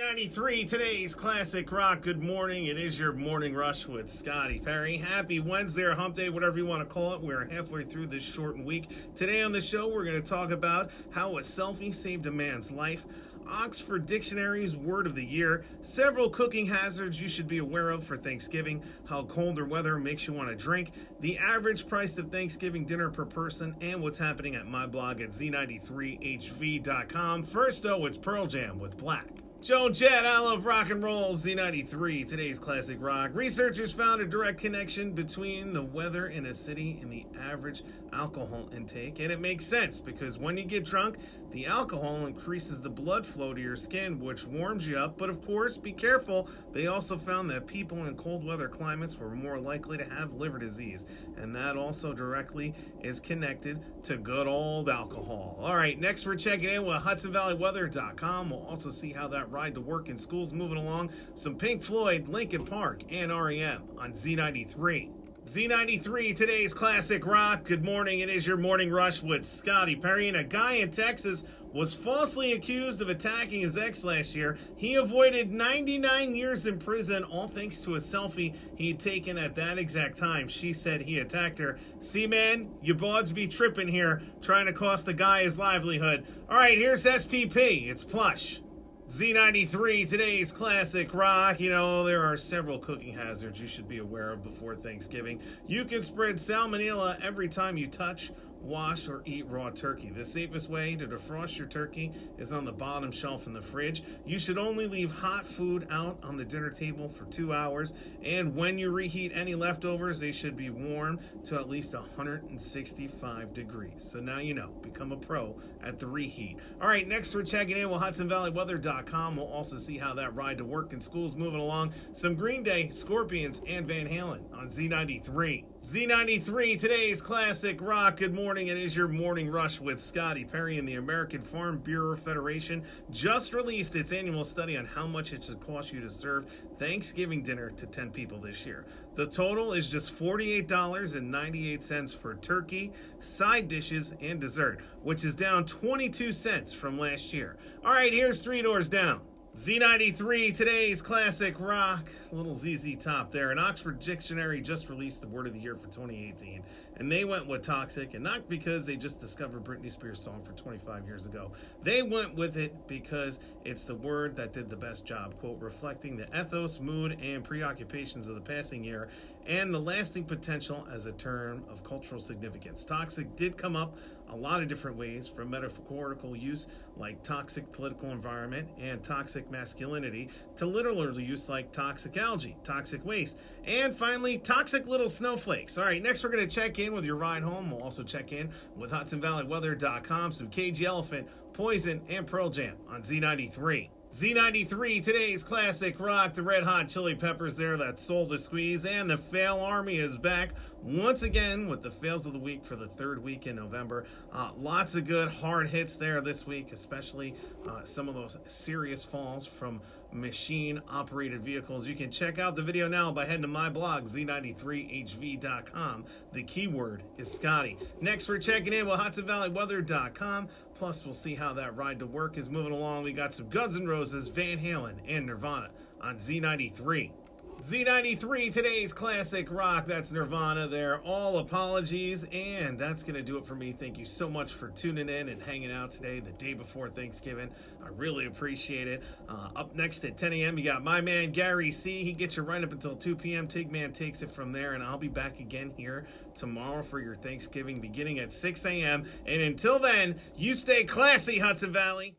Z93, today's classic rock. Good morning. It is your morning rush with Scotty Perry. Happy Wednesday or hump day, whatever you want to call it. We're halfway through this shortened week. Today on the show, we're going to talk about how a selfie saved a man's life, Oxford Dictionary's word of the year, several cooking hazards you should be aware of for Thanksgiving, how colder weather makes you want to drink, the average price of Thanksgiving dinner per person, and what's happening at my blog at Z93HV.com. First, though, it's Pearl Jam with Black. Joan Jett, I love rock and roll. Z93, today's classic rock. Researchers found a direct connection between the weather in a city and the average alcohol intake. And it makes sense because when you get drunk, the alcohol increases the blood flow to your skin, which warms you up. But of course, be careful. They also found that people in cold weather climates were more likely to have liver disease. And that also directly is connected to good old alcohol. All right, next we're checking in with HudsonValleyWeather.com. We'll also see how that ride to work and school's moving along. Some Pink Floyd, Linkin Park, and REM on Z93. Z93, today's classic rock. Good morning. It is your morning rush with Scotty Perry. And a guy in Texas was falsely accused of attacking his ex last year. He avoided 99 years in prison, all thanks to a selfie he had taken at that exact time. She said he attacked her. See, man, your broads be tripping here, trying to cost a guy his livelihood. All right, here's STP. It's plush. Z93, today's classic rock. You know, there are several cooking hazards you should be aware of before Thanksgiving. You can spread salmonella every time you touch, wash, or eat raw turkey. The safest way to defrost your turkey is on the bottom shelf in the fridge. You should only leave hot food out on the dinner table for 2 hours. And when you reheat any leftovers, they should be warm to at least 165 degrees. So now you know. Become a pro at the reheat. All right, next we're checking in with HudsonValleyWeather.com. We'll also see how that ride to work and school's moving along. Some Green Day, Scorpions, and Van Halen on Z93. Z93, today's classic rock. Good morning. It is your morning rush with Scotty Perry. And the American Farm Bureau Federation just released its annual study on how much it should cost you to serve Thanksgiving dinner to 10 people this year. The total is just $48.98 for turkey, side dishes, and dessert, which is down 22 cents from last year. All right, here's Three Doors Down. Z93, today's classic rock. A little ZZ Top there. An Oxford Dictionary just released the word of the year for 2018, and they went with toxic, and not because they just discovered Britney Spears' song for 25 years ago. They went with it because it's the word that did the best job, quote, reflecting the ethos, mood, and preoccupations of the passing year, and the lasting potential as a term of cultural significance. Toxic did come up a lot of different ways, from metaphorical use like toxic political environment and toxic masculinity, to literal use like toxic algae, toxic waste, and finally, toxic little snowflakes. All right, next we're going to check in with your ride home. We'll also check in with HudsonValleyWeather.com, some Cagey Elephant, Poison, and Pearl Jam on Z93. Z93, today's classic rock. The Red Hot Chili Peppers there, that Soul to Squeeze, and the Fail Army is back once again with the fails of the week for the third week in November. Lots of good hard hits there this week, especially some of those serious falls from machine-operated vehicles. You can check out the video now by heading to my blog, Z93HV.com. The keyword is Scotty. Next, we're checking in with HudsonValleyWeather.com. Plus, we'll see how that ride to work is moving along. We got some Guns N' Roses, Van Halen, and Nirvana on Z93. Z93, today's classic rock. That's Nirvana there. All apologies. And that's going to do it for me. Thank you so much for tuning in and hanging out today, the day before Thanksgiving. I really appreciate it. Up next at 10 a.m., you got my man, Gary C. He gets you right up until 2 p.m. Tigman takes it from there. And I'll be back again here tomorrow for your Thanksgiving beginning at 6 a.m. And until then, you stay classy, Hudson Valley.